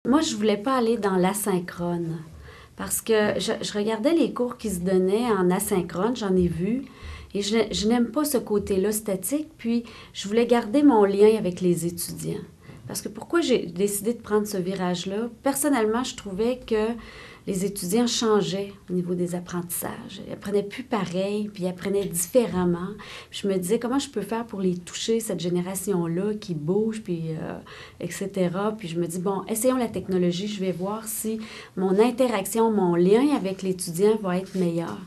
Moi, je voulais pas aller dans l'asynchrone parce que je regardais les cours qui se donnaient en asynchrone, j'en ai vu, et je n'aime pas ce côté-là statique, puis je voulais garder mon lien avec les étudiants. Parce que pourquoi j'ai décidé de prendre ce virage-là? Personnellement, je trouvais que les étudiants changeaient au niveau des apprentissages. Ils apprenaient plus pareil, puis ils apprenaient différemment. Puis je me disais, comment je peux faire pour les toucher, cette génération-là qui bouge, puis etc. Puis je me dis, bon, essayons la technologie, je vais voir si mon interaction, mon lien avec l'étudiant va être meilleur.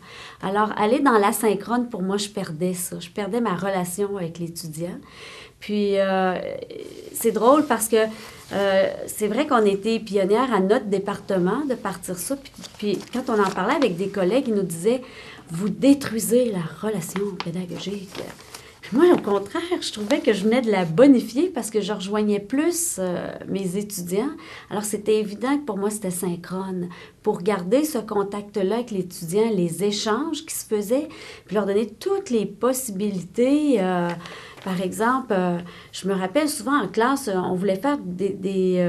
Alors, aller dans l'asynchrone, pour moi, je perdais ça. Je perdais ma relation avec l'étudiant. Puis, c'est drôle parce que c'est vrai qu'on était pionnières à notre département de partir ça. Puis quand on en parlait avec des collègues, ils nous disaient, vous détruisez la relation pédagogique. Puis moi, au contraire, je trouvais que je venais de la bonifier parce que je rejoignais plus mes étudiants. Alors, c'était évident que pour moi, c'était synchrone. Pour garder ce contact-là avec l'étudiant, les échanges qui se faisaient, puis leur donner toutes les possibilités. Par exemple, je me rappelle souvent en classe, on voulait faire des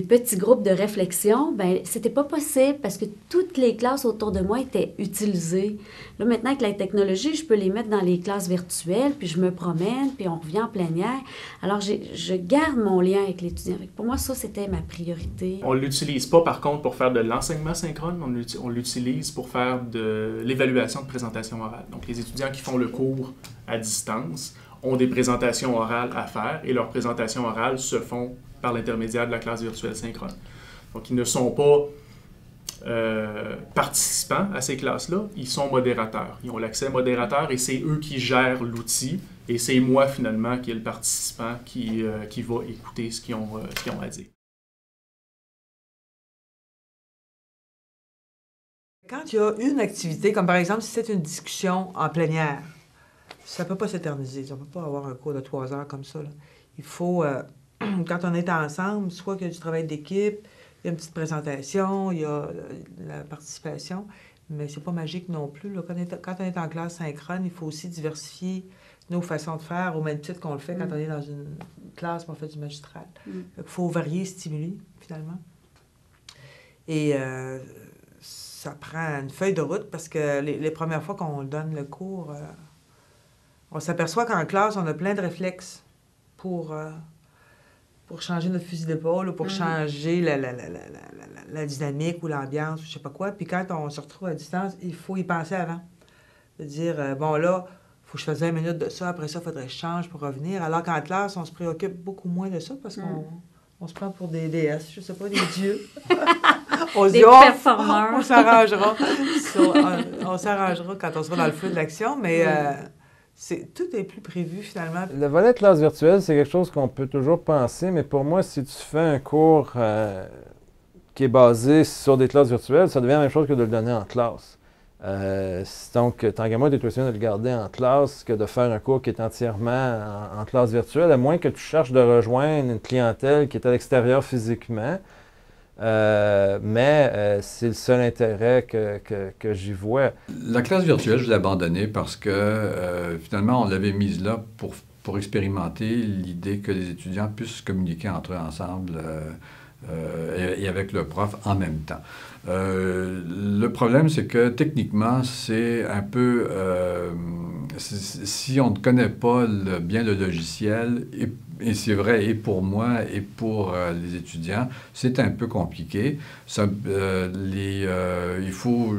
petits groupes de réflexion. Bien, c'était pas possible parce que toutes les classes autour de moi étaient utilisées. Là, maintenant, avec la technologie, je peux les mettre dans les classes virtuelles, puis je me promène, puis on revient en plénière. Alors, je garde mon lien avec l'étudiant. Pour moi, ça, c'était ma priorité. On ne l'utilise pas, par contre, pour faire de l'enseignement synchrone. On l'utilise pour faire de l'évaluation de présentation orale. Donc, les étudiants qui font le cours à distance ont des présentations orales à faire et leurs présentations orales se font par l'intermédiaire de la classe virtuelle synchrone. Donc, ils ne sont pas participants à ces classes-là, ils sont modérateurs. Ils ont l'accès modérateur et c'est eux qui gèrent l'outil et c'est moi, finalement, qui est le participant qui va écouter ce qu'ils ont à dire. Quand il y a une activité, comme par exemple si c'est une discussion en plénière, ça ne peut pas s'éterniser. On ne peut pas avoir un cours de 3 heures comme ça, là. Il faut, quand on est ensemble, soit qu'il y a du travail d'équipe, il y a une petite présentation, il y a la participation, mais c'est pas magique non plus, là. Quand on est en classe synchrone, il faut aussi diversifier nos façons de faire, au même titre qu'on le fait quand on est dans une classe où on fait du magistral. Il faut varier, stimuler, finalement. Et ça prend une feuille de route parce que les premières fois qu'on donne le cours, on s'aperçoit qu'en classe, on a plein de réflexes pour changer notre fusil d'épaule ou pour changer la dynamique ou l'ambiance ou je sais pas quoi. Puis quand on se retrouve à distance, il faut y penser avant. De dire, bon là, il faut que je fasse 20 minutes de ça, après ça, il faudrait que je change pour revenir. Alors qu'en classe, on se préoccupe beaucoup moins de ça parce qu'on se prend pour des déesses, je sais pas, des dieux. On se dit, performeurs. On s'arrangera. On s'arrangera quand on sera dans le feu de l'action, mais tout est plus prévu finalement. Le volet classe virtuelle, c'est quelque chose qu'on peut toujours penser, mais pour moi, si tu fais un cours qui est basé sur des classes virtuelles, ça devient la même chose que de le donner en classe. Donc, tant qu'à moi, tu es de le garder en classe que de faire un cours qui est entièrement en classe virtuelle, à moins que tu cherches de rejoindre une clientèle qui est à l'extérieur physiquement. Mais c'est le seul intérêt que j'y vois. La classe virtuelle, je l'ai abandonnée parce que finalement, on l'avait mise là pour expérimenter l'idée que les étudiants puissent communiquer entre eux ensemble et avec le prof en même temps. Le problème, c'est que techniquement, c'est un peu... si on ne connaît pas bien le logiciel, et c'est vrai et pour moi et pour les étudiants, c'est un peu compliqué. Ça, il faut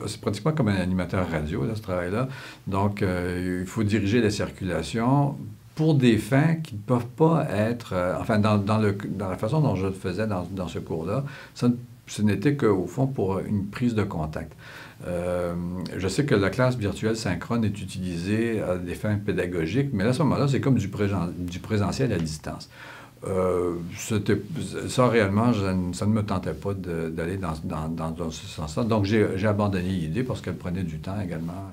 c'est pratiquement comme un animateur radio, là, ce travail-là. Donc, il faut diriger la circulation pour des fins qui ne peuvent pas être... enfin, dans la façon dont je le faisais dans ce cours-là, ce n'était qu'au fond pour une prise de contact. Je sais que la classe virtuelle synchrone est utilisée à des fins pédagogiques, mais à ce moment-là, c'est comme du présentiel à distance. Ça, réellement, ça ne me tentait pas d'aller dans ce sens-là. Donc, j'ai abandonné l'idée parce qu'elle prenait du temps également.